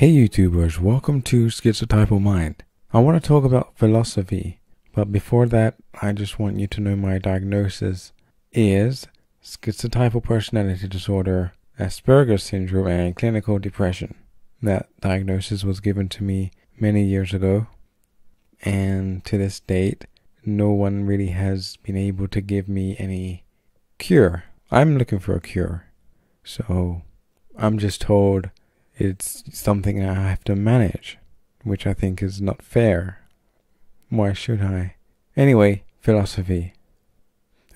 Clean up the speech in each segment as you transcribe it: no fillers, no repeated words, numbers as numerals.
Hey YouTubers, welcome to Schizotypal-Mind. I want to talk about philosophy, but before that, I just want you to know my diagnosis is schizotypal personality disorder, Asperger syndrome, and clinical depression. That diagnosis was given to me many years ago, and to this date, no one really has been able to give me any cure. I'm looking for a cure, so I'm just told it's something I have to manage, which I think is not fair. Why should I? Anyway, philosophy.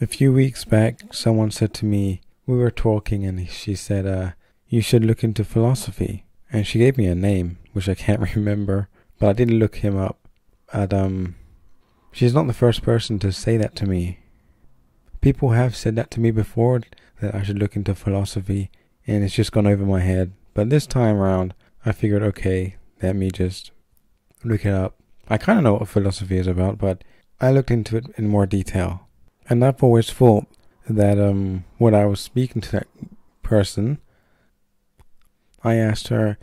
A few weeks back, someone said to me, we were talking and she said, you should look into philosophy. And she gave me a name, which I can't remember, but I did look him up. She's not the first person to say that to me. People have said that to me before, that I should look into philosophy, and it's just gone over my head. But this time around, I figured, okay, let me just look it up. I kind of know what philosophy is about, but I looked into it in more detail. And I've always thought that when I was speaking to that person, I asked her,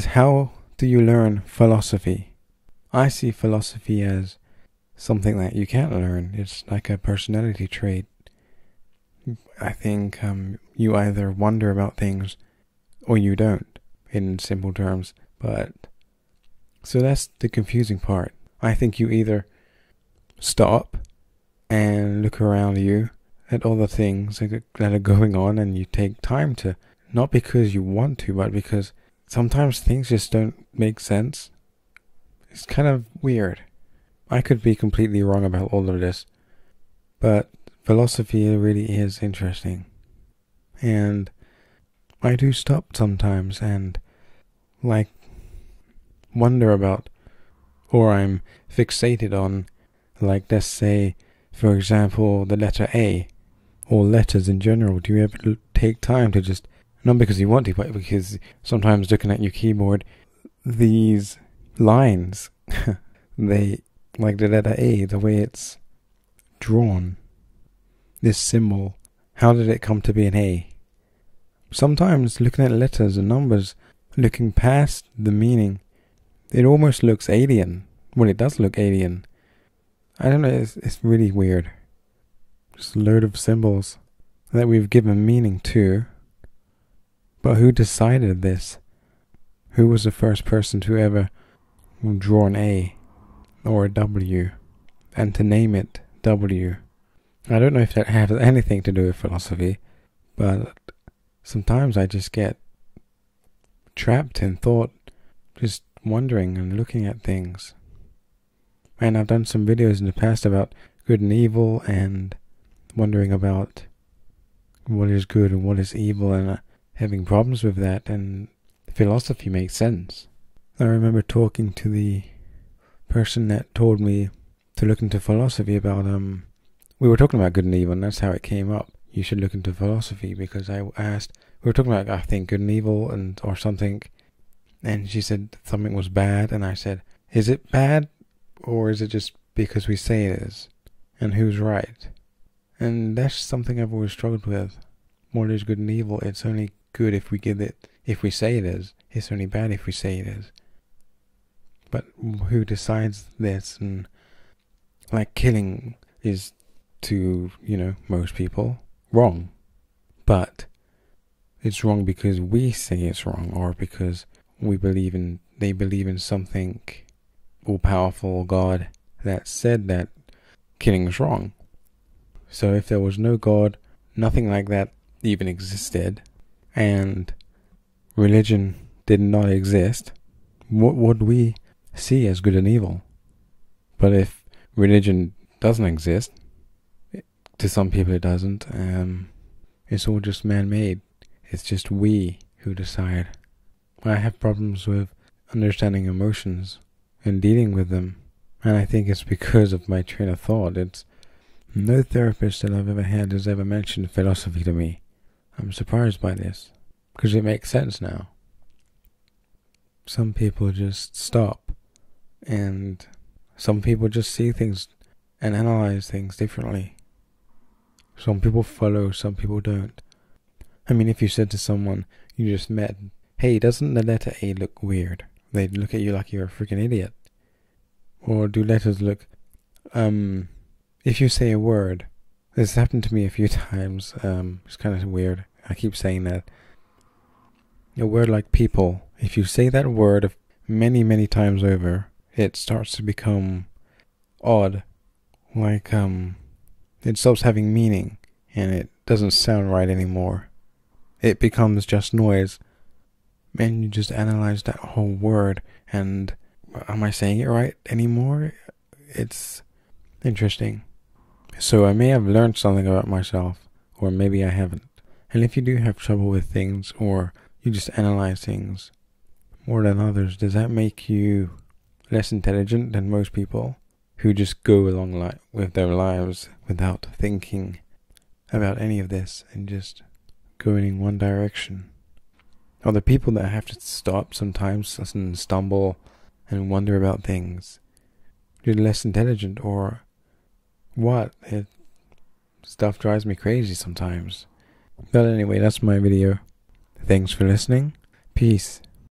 how do you learn philosophy? I see philosophy as something that you can't learn. It's like a personality trait. I think you either wonder about things or you don't, in simple terms. But so that's the confusing part. I think you either stop and look around you at all the things that are going on, and you take time to, not because you want to, but because sometimes things just don't make sense. It's kind of weird. I could be completely wrong about all of this, but philosophy really is interesting. And I do stop sometimes and wonder about, or I'm fixated on, let's say, for example, the letter A, or letters in general. Do you ever take time to just, not because you want to, but because sometimes looking at your keyboard, these lines, they, like the letter A, the way it's drawn, this symbol, how did it come to be an A? Sometimes looking at letters and numbers, looking past the meaning, it almost looks alien. Well, it does look alien. I don't know, it's really weird. Just a load of symbols that we've given meaning to. But who decided this? Who was the first person to ever draw an A or a W and to name it W? I don't know if that has anything to do with philosophy, but sometimes I just get trapped in thought, just wondering and looking at things. And I've done some videos in the past about good and evil, and wondering about what is good and what is evil, and having problems with that, and philosophy makes sense. I remember talking to the person that told me to look into philosophy about, we were talking about good and evil, and that's how it came up. You should look into philosophy, because I asked, we were talking about, I think, good and evil or something, and she said something was bad, and I said, is it bad, or is it just because we say it is? And who's right? And that's something I've always struggled with. What is good and evil? It's only good if we say it is. It's only bad if we say it is. But who decides this? And killing is, to most people, wrong. But it's wrong because we say it's wrong, or because they believe in something all-powerful, God, that said that killing is wrong. So if there was no God, nothing like that even existed, and religion did not exist, what would we see as good and evil? But if religion doesn't exist, to some people it doesn't, it's all just man-made. It's just we who decide. I have problems with understanding emotions and dealing with them, and I think it's because of my train of thought. It's no therapist that I've ever had has ever mentioned philosophy to me. I'm surprised by this, because it makes sense now. Some people just stop, and some people just see things and analyze things differently. Some people follow, some people don't. I mean, if you said to someone you just met, hey, doesn't the letter A look weird? They look at you like you're a freaking idiot. Or do letters look, if you say a word, this happened to me a few times, it's kind of weird, I keep saying that. A word like people, if you say that word many, many times over, it starts to become odd. Like, it stops having meaning, and it doesn't sound right anymore. It becomes just noise. And you just analyze that whole word, and am I saying it right anymore? It's interesting. So I may have learned something about myself, or maybe I haven't. And if you do have trouble with things, or you just analyze things more than others, does that make you less intelligent than most people who just go along with their lives without thinking about any of this and just going in one direction? Or the people that have to stop sometimes and stumble and wonder about things, you're less intelligent, or what? Stuff drives me crazy sometimes. But anyway, that's my video. Thanks for listening. Peace.